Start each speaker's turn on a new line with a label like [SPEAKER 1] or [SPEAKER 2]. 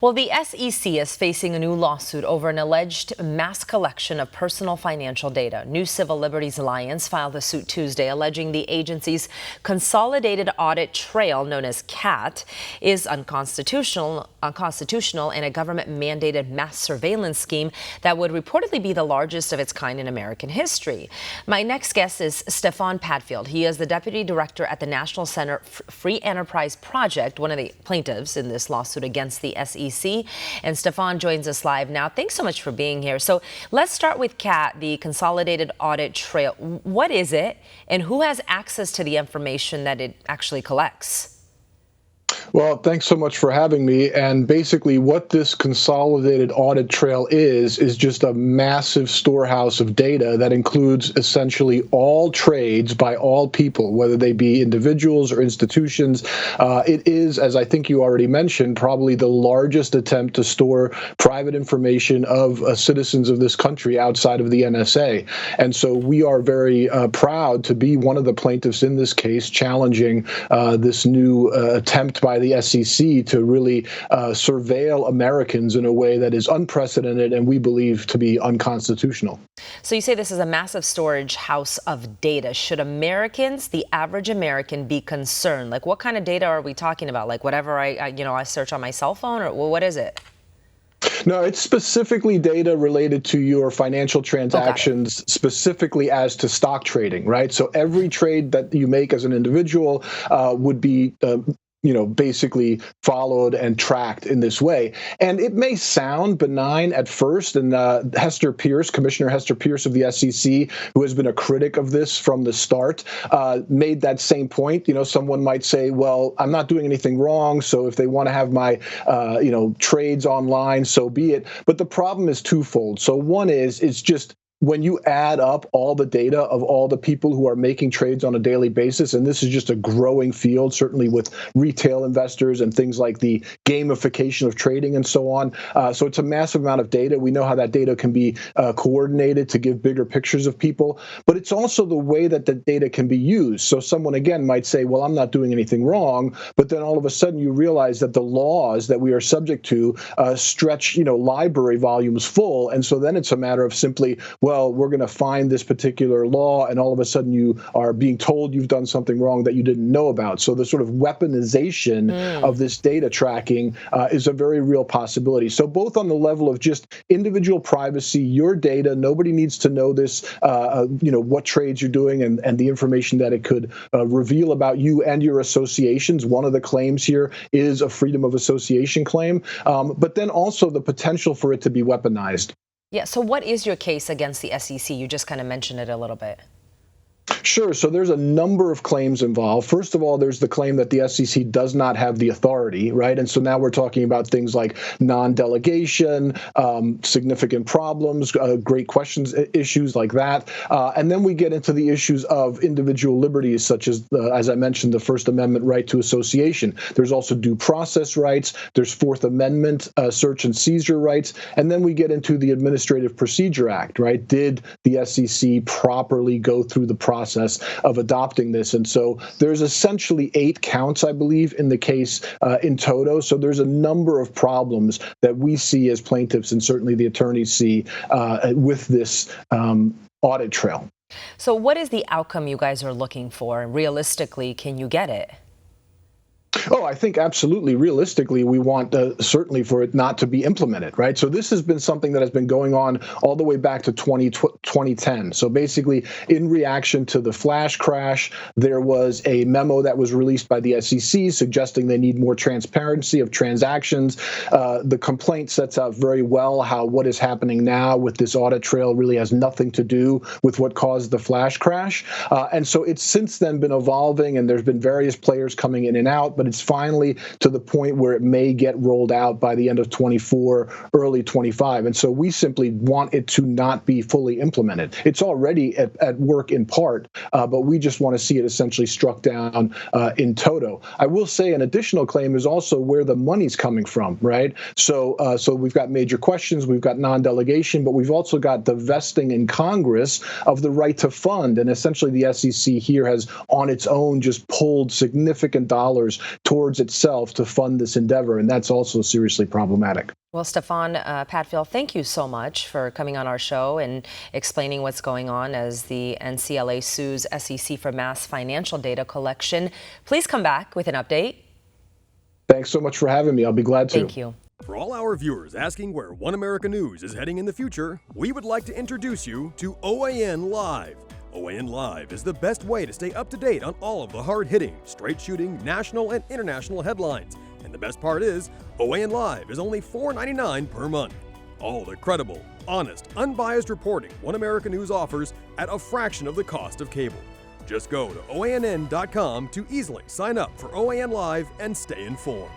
[SPEAKER 1] Well, the SEC is facing a new lawsuit over an alleged mass collection of personal financial data. New Civil Liberties Alliance filed the suit Tuesday, alleging the agency's Consolidated Audit Trail, known as CAT, is unconstitutional in a government-mandated mass surveillance scheme that would reportedly be the largest of its kind in American history. My next guest is Stefan Padfield. He is the deputy director at the National Center Free Enterprise Project, one of the plaintiffs in this lawsuit against the SEC. And Stefan joins us live now. Thanks so much for being here. So let's start with CAT, the Consolidated Audit Trail. What is it, and who has access to the information that it actually collects?
[SPEAKER 2] Well, thanks so much for having me. And basically what this Consolidated Audit Trail is just a massive storehouse of data that includes essentially all trades by all people, whether they be individuals or institutions. It is, as I think you already mentioned, probably the largest attempt to store private information of citizens of this country outside of the NSA. And so we are very proud to be one of the plaintiffs in this case, challenging this new attempt by the SEC to really surveil Americans in a way that is unprecedented and we believe to be unconstitutional.
[SPEAKER 1] So you say this is a massive storage house of data. Should Americans, the average American, be concerned? Like, what kind of data are we talking about? Like whatever I search on my cell phone, or what is it?
[SPEAKER 2] No, it's specifically data related to your financial transactions, specifically as to stock trading, right? So every trade that you make as an individual would be basically followed and tracked in this way. And it may sound benign at first, and Hester Pierce, Commissioner Hester Pierce of the SEC, who has been a critic of this from the start, made that same point. Someone might say, well, I'm not doing anything wrong, so if they want to have my, trades online, so be it. But the problem is twofold. So one is, it's just when you add up all the data of all the people who are making trades on a daily basis, and this is just a growing field, certainly with retail investors and things like the gamification of trading and so on. So it's a massive amount of data. We know how that data can be coordinated to give bigger pictures of people, but it's also the way that the data can be used. So someone, again, might say, well, I'm not doing anything wrong, but then all of a sudden you realize that the laws that we are subject to stretch, library volumes full. And so then it's a matter of simply, well, we're going to find this particular law, and all of a sudden you are being told you've done something wrong that you didn't know about. So the sort of weaponization of this data tracking is a very real possibility. So both on the level of just individual privacy, your data, nobody needs to know this, what trades you're doing and the information that it could reveal about you and your associations. One of the claims here is a freedom of association claim, but then also the potential for it to be weaponized.
[SPEAKER 1] Yeah, so what is your case against the SEC? You just kind of mentioned it a little bit.
[SPEAKER 2] Sure. So there's a number of claims involved. First of all, there's the claim that the SEC does not have the authority, right? And so now we're talking about things like non-delegation, significant problems, great questions, issues like that. And then we get into the issues of individual liberties, such as I mentioned, the First Amendment right to association. There's also due process rights. There's Fourth Amendment search and seizure rights. And then we get into the Administrative Procedure Act, right? Did the SEC properly go through the process of adopting this? And so there's essentially 8 counts, I believe, in the case in toto. So there's a number of problems that we see as plaintiffs, and certainly the attorneys see with this audit trail.
[SPEAKER 1] So what is the outcome you guys are looking for? Realistically, can you get it?
[SPEAKER 2] Oh, I think absolutely. Realistically, we want certainly for it not to be implemented, right? So this has been something that has been going on all the way back to 2010. So basically, in reaction to the flash crash, there was a memo that was released by the SEC suggesting they need more transparency of transactions. The complaint sets out very well how what is happening now with this audit trail really has nothing to do with what caused the flash crash. And so it's since then been evolving, and there's been various players coming in and out, but it's finally to the point where it may get rolled out by the end of 24, early 25. And so we simply want it to not be fully implemented. It's already at work in part, but we just want to see it essentially struck down in toto. I will say an additional claim is also where the money's coming from, right? So we've got major questions, we've got non-delegation, but we've also got the vesting in Congress of the right to fund. And essentially the SEC here has on its own just pulled significant dollars towards itself to fund this endeavor, and that's also seriously problematic.
[SPEAKER 1] Well, Stefan Patfield, thank you so much for coming on our show and explaining what's going on as the NCLA sues SEC for mass financial data collection. Please come back with an update.
[SPEAKER 2] Thanks so much for having me. I'll be glad to.
[SPEAKER 1] Thank you.
[SPEAKER 3] For all our viewers asking where One America News is heading in the future, we would like to introduce you to OAN Live. OAN Live is the best way to stay up to date on all of the hard-hitting, straight-shooting, national and international headlines. And the best part is, OAN Live is only $4.99 per month. All the credible, honest, unbiased reporting One America News offers at a fraction of the cost of cable. Just go to OANN.com to easily sign up for OAN Live and stay informed.